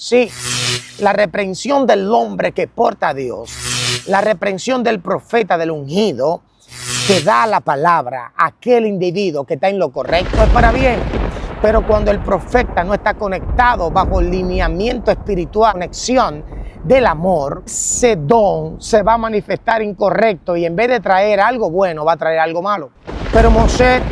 Sí, la reprensión del hombre que porta a Dios, la reprensión del profeta, del ungido, que da la palabra a aquel individuo que está en lo correcto, es para bien. Pero cuando el profeta no está conectado bajo el lineamiento espiritual, conexión del amor, ese don se va a manifestar incorrecto y en vez de traer algo bueno, va a traer algo malo. Pero Moshe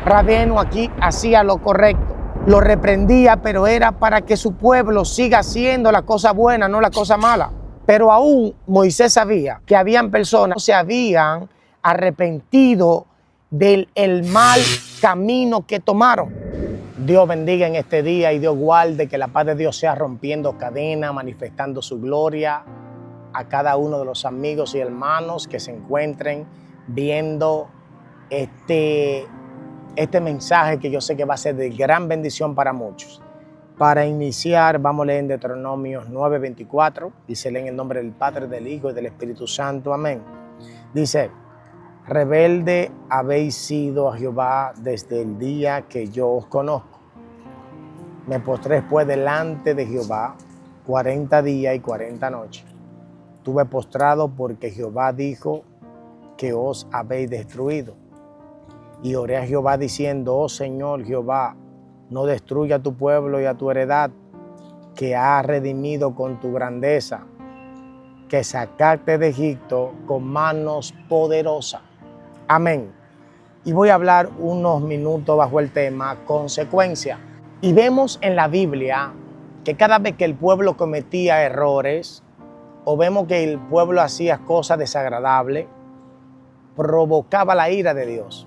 Rabenu aquí hacía lo correcto. Lo reprendía, pero era para que su pueblo siga haciendo la cosa buena, no la cosa mala. Pero aún Moisés sabía que habían personas que se habían arrepentido del mal camino que tomaron. Dios bendiga en este día y Dios guarde que la paz de Dios sea rompiendo cadenas, manifestando su gloria a cada uno de los amigos y hermanos que se encuentren viendo este mensaje que yo sé que va a ser de gran bendición para muchos. Para iniciar, vamos a leer en Deuteronomio 9:24, dice: lee en el nombre del Padre, del Hijo y del Espíritu Santo, amén. Dice: rebelde habéis sido a Jehová desde el día que yo os conozco. Me postré pues delante de Jehová 40 días y 40 noches. Estuve postrado porque Jehová dijo que os habéis destruido. Y oré a Jehová diciendo: oh Señor Jehová, no destruya a tu pueblo y a tu heredad, que has redimido con tu grandeza, que sacaste de Egipto con manos poderosas. Amén. Y voy a hablar unos minutos bajo el tema consecuencia. Y vemos en la Biblia que cada vez que el pueblo cometía errores, o vemos que el pueblo hacía cosas desagradables, provocaba la ira de Dios.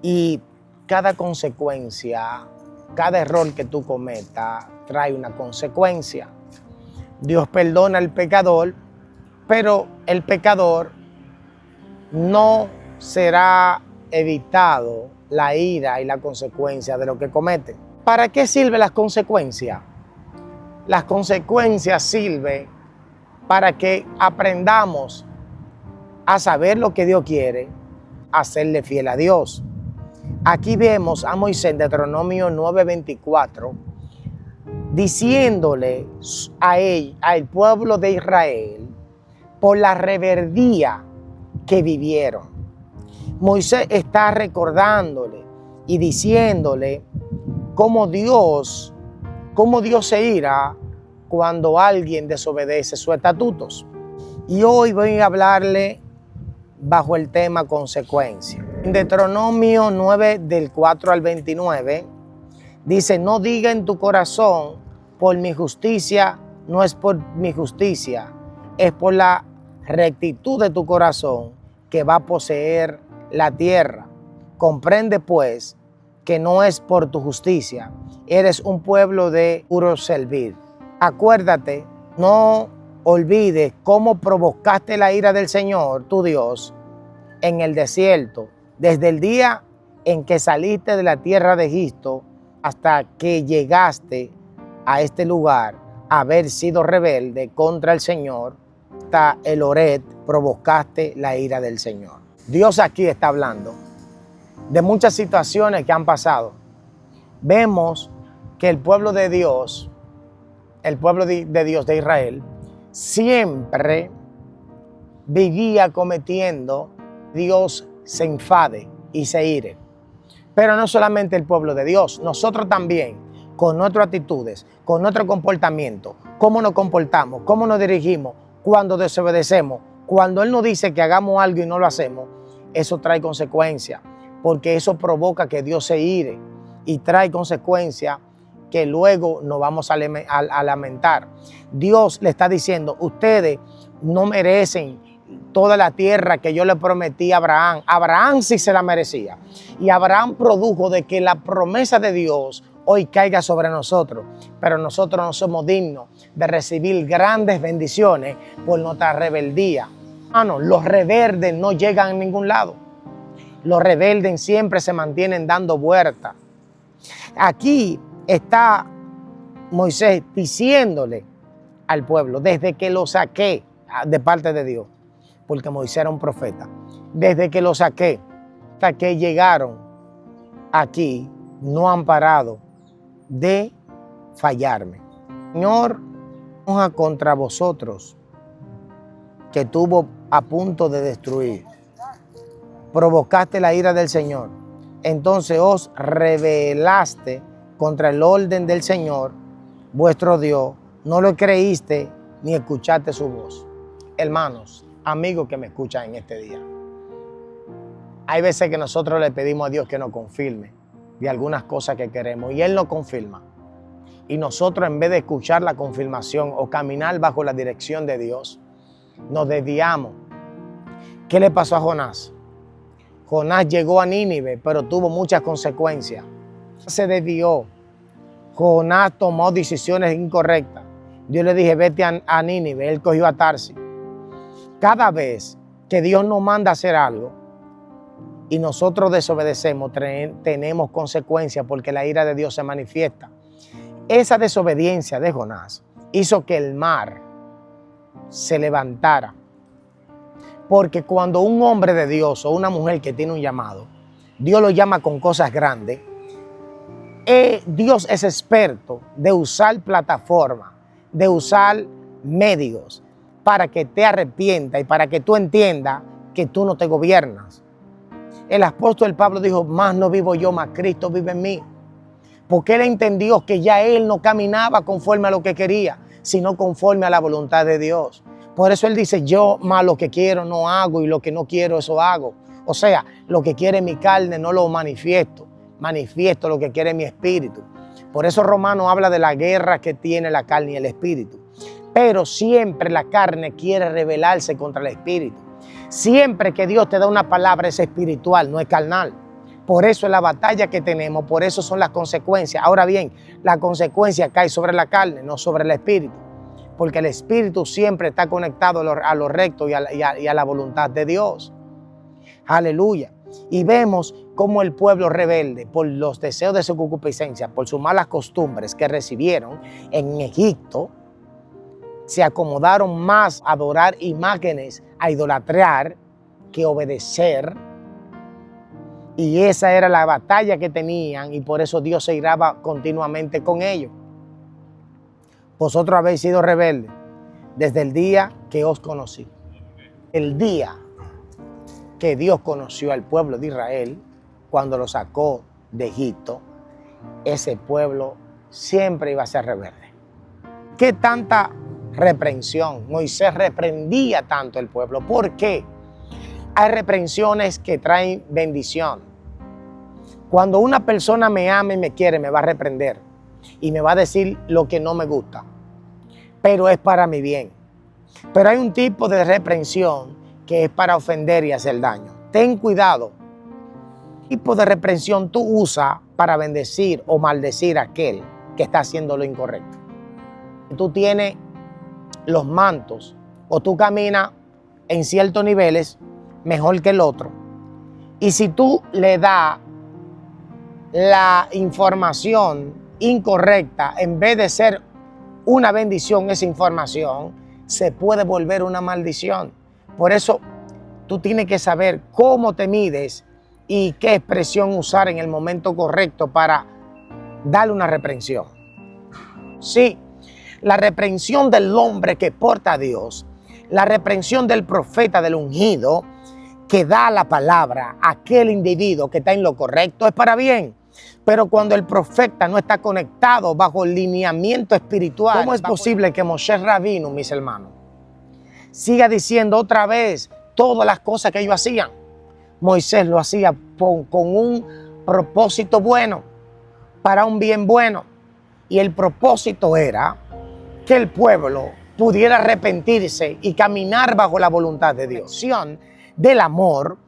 Y cada consecuencia, cada error que tú cometas, trae una consecuencia. Dios perdona al pecador, pero el pecador no será evitado la ira y la consecuencia de lo que comete. ¿Para qué sirven las consecuencias? Las consecuencias sirven para que aprendamos a saber lo que Dios quiere, a serle fiel a Dios. Aquí vemos a Moisés en Deuteronomio 9:24 diciéndole al pueblo de Israel por la rebeldía que vivieron. Moisés está recordándole y diciéndole cómo Dios se ira cuando alguien desobedece sus estatutos. Y hoy voy a hablarle bajo el tema consecuencia. En Deuteronomio 9 del 4 al 29 dice: no diga en tu corazón, por mi justicia, no es por mi justicia, es por la rectitud de tu corazón que va a poseer la tierra. Comprende pues que no es por tu justicia, eres un pueblo de puro servir. Acuérdate, no olvides cómo provocaste la ira del Señor, tu Dios, en el desierto, desde el día en que saliste de la tierra de Egipto hasta que llegaste a este lugar, haber sido rebelde contra el Señor, hasta el Horeb provocaste la ira del Señor. Dios aquí está hablando de muchas situaciones que han pasado. Vemos que el pueblo de Dios, de Israel, siempre vivía cometiendo, Dios se enfade y se ire. Pero no solamente el pueblo de Dios, nosotros también, con nuestras actitudes, con nuestro comportamiento, cómo nos comportamos, cómo nos dirigimos, cuando desobedecemos, cuando Él nos dice que hagamos algo y no lo hacemos, eso trae consecuencias, porque eso provoca que Dios se ire y trae consecuencias que luego nos vamos a lamentar. Dios le está diciendo: ustedes no merecen toda la tierra que yo le prometí a Abraham. Abraham sí se la merecía. Y Abraham produjo de que la promesa de Dios hoy caiga sobre nosotros. Pero nosotros no somos dignos de recibir grandes bendiciones por nuestra rebeldía. Hermano, los rebeldes no llegan a ningún lado. Los rebeldes siempre se mantienen dando vueltas. Aquí está Moisés diciéndole al pueblo, desde que lo saqué de parte de Dios, porque Moisés era un profeta, desde que lo saqué hasta que llegaron aquí, no han parado de fallarme. Señor enoja contra vosotros, que estuvo a punto de destruir. Provocaste la ira del Señor. Entonces os rebelaste contra el orden del Señor, vuestro Dios. No lo creíste ni escuchaste su voz. Hermanos, amigos que me escuchan en este día, hay veces que nosotros le pedimos a Dios que nos confirme de algunas cosas que queremos y Él nos confirma. Y nosotros, en vez de escuchar la confirmación o caminar bajo la dirección de Dios, nos desviamos. ¿Qué le pasó a Jonás? Jonás llegó a Nínive, pero tuvo muchas consecuencias. Se desvió. Jonás tomó decisiones incorrectas. Dios le dije, vete a Nínive. Él cogió a Tarsis. Cada vez que Dios nos manda a hacer algo y nosotros desobedecemos, tenemos consecuencias porque la ira de Dios se manifiesta. Esa desobediencia de Jonás hizo que el mar se levantara. Porque cuando un hombre de Dios o una mujer que tiene un llamado, Dios lo llama con cosas grandes, Dios es experto de usar plataformas, de usar medios para que te arrepientas y para que tú entiendas que tú no te gobiernas. El apóstol Pablo dijo, más no vivo yo, más Cristo vive en mí. Porque él entendió que ya él no caminaba conforme a lo que quería, sino conforme a la voluntad de Dios. Por eso él dice, yo más lo que quiero no hago y lo que no quiero eso hago. O sea, lo que quiere mi carne no lo manifiesto, manifiesto lo que quiere mi espíritu. Por eso Romano habla de la guerra que tiene la carne y el espíritu. Pero siempre la carne quiere rebelarse contra el espíritu. Siempre que Dios te da una palabra es espiritual, no es carnal. Por eso es la batalla que tenemos, por eso son las consecuencias. Ahora bien, la consecuencia cae sobre la carne, no sobre el espíritu. Porque el espíritu siempre está conectado a lo recto y a la voluntad de Dios. Aleluya. Y vemos cómo el pueblo rebelde, por los deseos de su concupiscencia, por sus malas costumbres que recibieron en Egipto, se acomodaron más a adorar imágenes, a idolatrar, que obedecer. Y esa era la batalla que tenían y por eso Dios se iraba continuamente con ellos. Vosotros habéis sido rebeldes desde el día que os conocí. El día que Dios conoció al pueblo de Israel, cuando lo sacó de Egipto, ese pueblo siempre iba a ser rebelde. ¿Qué tanta reprensión? Moisés reprendía tanto el pueblo. ¿Por qué? Hay reprensiones que traen bendición. Cuando una persona me ama y me quiere, me va a reprender y me va a decir lo que no me gusta, pero es para mi bien. Pero hay un tipo de reprensión que es para ofender y hacer daño. Ten cuidado. ¿Qué tipo de reprensión tú usas para bendecir o maldecir a aquel que está haciendo lo incorrecto? Tú tienes los mantos o tú caminas en ciertos niveles mejor que el otro. Y si tú le das la información incorrecta, en vez de ser una bendición, esa información se puede volver una maldición. Por eso tú tienes que saber cómo te mides y qué expresión usar en el momento correcto para darle una reprensión. Sí, la reprensión del hombre que porta a Dios, la reprensión del profeta, del ungido, que da la palabra a aquel individuo que está en lo correcto, es para bien. Pero cuando el profeta no está conectado bajo el lineamiento espiritual, ¿cómo es posible que Moshe Rabino, mis hermanos, siga diciendo otra vez todas las cosas que ellos hacían? Moisés lo hacía con un propósito bueno, para un bien bueno. Y el propósito era que el pueblo pudiera arrepentirse y caminar bajo la voluntad de Dios. Del amor,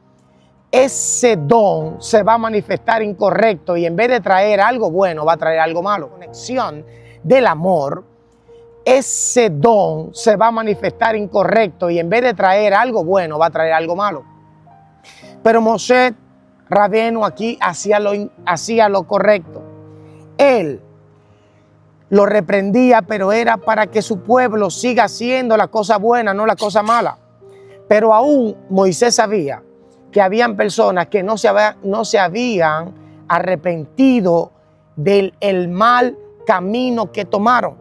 ese don se va a manifestar incorrecto y en vez de traer algo bueno, va a traer algo malo. Conexión del amor, ese don se va a manifestar incorrecto y en vez de traer algo bueno, va a traer algo malo. Pero Moshe Rabenu aquí hacía lo correcto. Él lo reprendía, pero era para que su pueblo siga haciendo la cosa buena, no la cosa mala. Pero aún Moisés sabía que habían personas que no se habían arrepentido del mal camino que tomaron.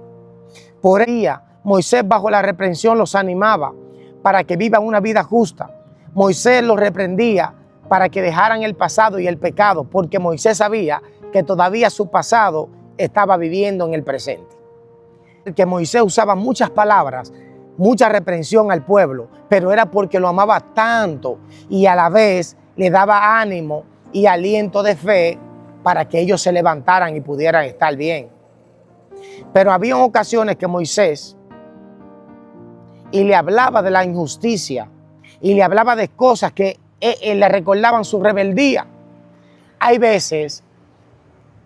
Por ella, Moisés bajo la reprensión los animaba para que vivan una vida justa. Moisés los reprendía para que dejaran el pasado y el pecado, porque Moisés sabía que todavía su pasado estaba viviendo en el presente. Que Moisés usaba muchas palabras, mucha reprensión al pueblo, pero era porque lo amaba tanto y a la vez le daba ánimo y aliento de fe para que ellos se levantaran y pudieran estar bien. Pero había ocasiones que Moisés y le hablaba de la injusticia y le hablaba de cosas que le recordaban su rebeldía. Hay veces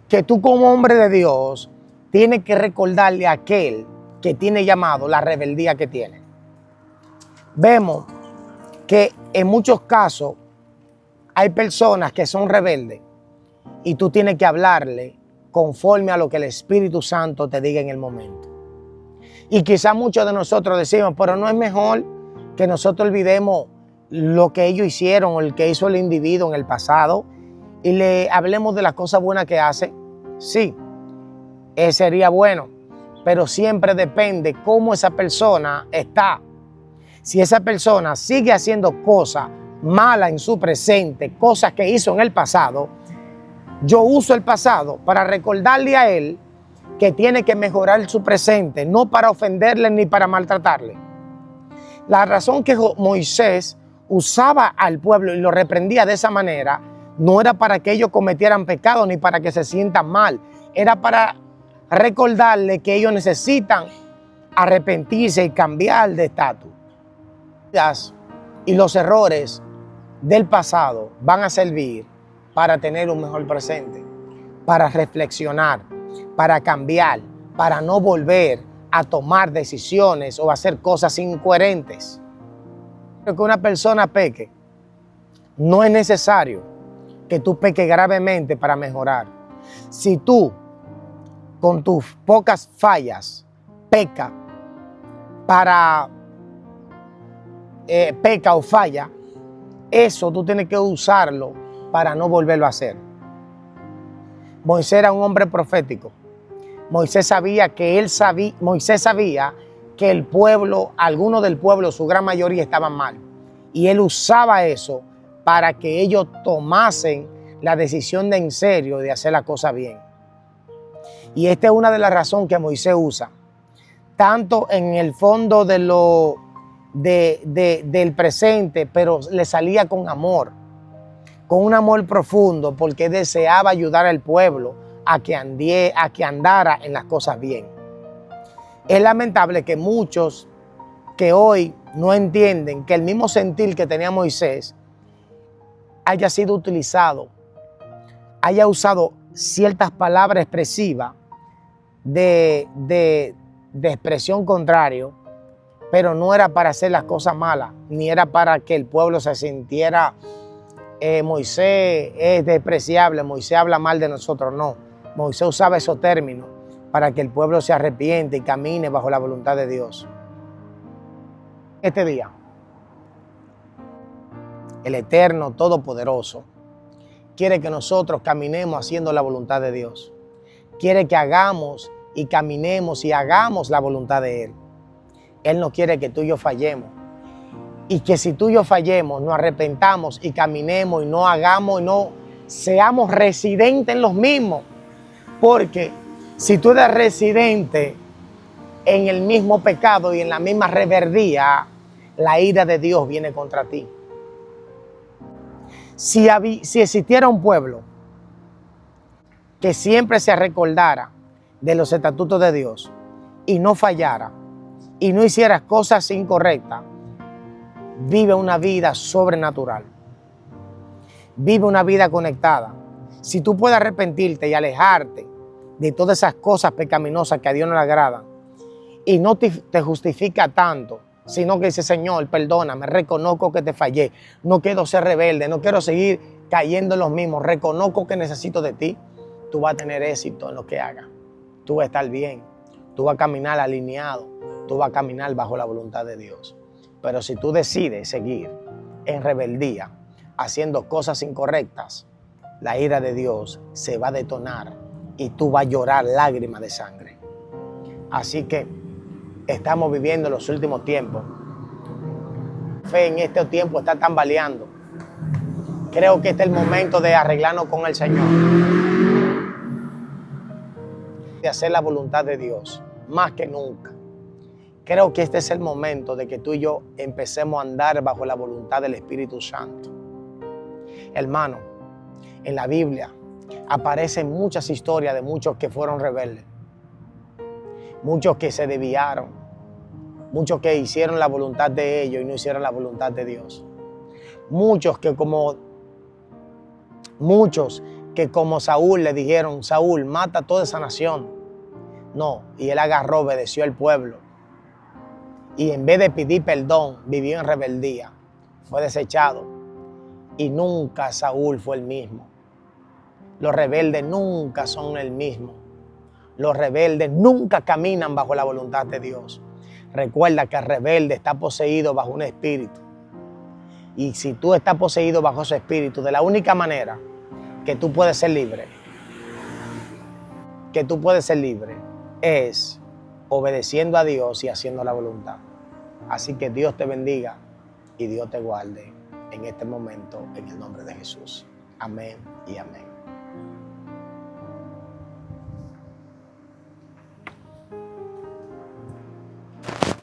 que tú como hombre de Dios tienes que recordarle a aquel que tiene llamado la rebeldía que tiene. Vemos que en muchos casos hay personas que son rebeldes y tú tienes que hablarle conforme a lo que el Espíritu Santo te diga en el momento. Y quizás muchos de nosotros decimos, pero no es mejor que nosotros olvidemos lo que ellos hicieron o el que hizo el individuo en el pasado y le hablemos de las cosas buenas que hace. Sí, sería bueno, pero siempre depende cómo esa persona está. Si esa persona sigue haciendo cosas malas en su presente, cosas que hizo en el pasado, yo uso el pasado para recordarle a él que tiene que mejorar su presente, no para ofenderle ni para maltratarle. La razón que Moisés usaba al pueblo y lo reprendía de esa manera no era para que ellos cometieran pecado ni para que se sientan mal, era para recordarle que ellos necesitan arrepentirse y cambiar de estatus. Y los errores del pasado van a servir para tener un mejor presente, para reflexionar, para cambiar, para no volver a tomar decisiones o hacer cosas incoherentes. Que una persona peque, no es necesario que tú peques gravemente para mejorar. Si tú, con tus pocas fallas, peca o falla, eso tú tienes que usarlo para no volverlo a hacer. Moisés era un hombre profético. Moisés sabía que el pueblo, algunos del pueblo, su gran mayoría estaban mal. Y él usaba eso para que ellos tomasen la decisión de en serio de hacer la cosa bien. Y esta es una de las razones que Moisés usa, tanto en el fondo de del presente, pero le salía con amor, con un amor profundo, porque deseaba ayudar al pueblo a que andara en las cosas bien. Es lamentable que muchos que hoy no entienden que el mismo sentir que tenía Moisés haya sido utilizado, haya usado ciertas palabras expresivas de expresión contrario, pero no era para hacer las cosas malas, ni era para que el pueblo se sintiera Moisés es despreciable, Moisés habla mal de nosotros. No, Moisés usaba esos términos para que el pueblo se arrepiente y camine bajo la voluntad de Dios. Este día, el Eterno Todopoderoso quiere que nosotros caminemos haciendo la voluntad de Dios. Quiere que hagamos y caminemos y hagamos la voluntad de Él. Él no quiere que tú y yo fallemos. Y que si tú y yo fallemos, nos arrepentamos y caminemos y no hagamos y no seamos residentes en los mismos. Porque si tú eres residente en el mismo pecado y en la misma rebeldía, la ira de Dios viene contra ti. Si existiera un pueblo que siempre se recordara de los estatutos de Dios y no fallara y no hiciera cosas incorrectas, vive una vida sobrenatural, vive una vida conectada. Si tú puedes arrepentirte y alejarte de todas esas cosas pecaminosas que a Dios no le agradan y no te justifica tanto, sino que dice, Señor, perdóname, reconozco que te fallé, no quiero ser rebelde, no quiero seguir cayendo en los mismos, reconozco que necesito de ti, tú vas a tener éxito en lo que hagas, tú vas a estar bien, tú vas a caminar alineado, tú vas a caminar bajo la voluntad de Dios. Pero si tú decides seguir en rebeldía, haciendo cosas incorrectas, la ira de Dios se va a detonar y tú vas a llorar lágrimas de sangre. Así que estamos viviendo en los últimos tiempos. La fe en este tiempo está tambaleando. Creo que este es el momento de arreglarnos con el Señor, de hacer la voluntad de Dios, más que nunca. Creo que este es el momento de que tú y yo empecemos a andar bajo la voluntad del Espíritu Santo. Hermano, en la Biblia aparecen muchas historias de muchos que fueron rebeldes, muchos que se desviaron, muchos que hicieron la voluntad de ellos y no hicieron la voluntad de Dios. Muchos que como Saúl le dijeron: Saúl, mata a toda esa nación. No, y él agarró, obedeció al pueblo. Y en vez de pedir perdón, vivió en rebeldía. Fue desechado. Y nunca Saúl fue el mismo. Los rebeldes nunca son el mismo. Los rebeldes nunca caminan bajo la voluntad de Dios. Recuerda que el rebelde está poseído bajo un espíritu. Y si tú estás poseído bajo ese espíritu, de la única manera que tú puedes ser libre, es obedeciendo a Dios y haciendo la voluntad. Así que Dios te bendiga y Dios te guarde en este momento, en el nombre de Jesús. Amén y amén.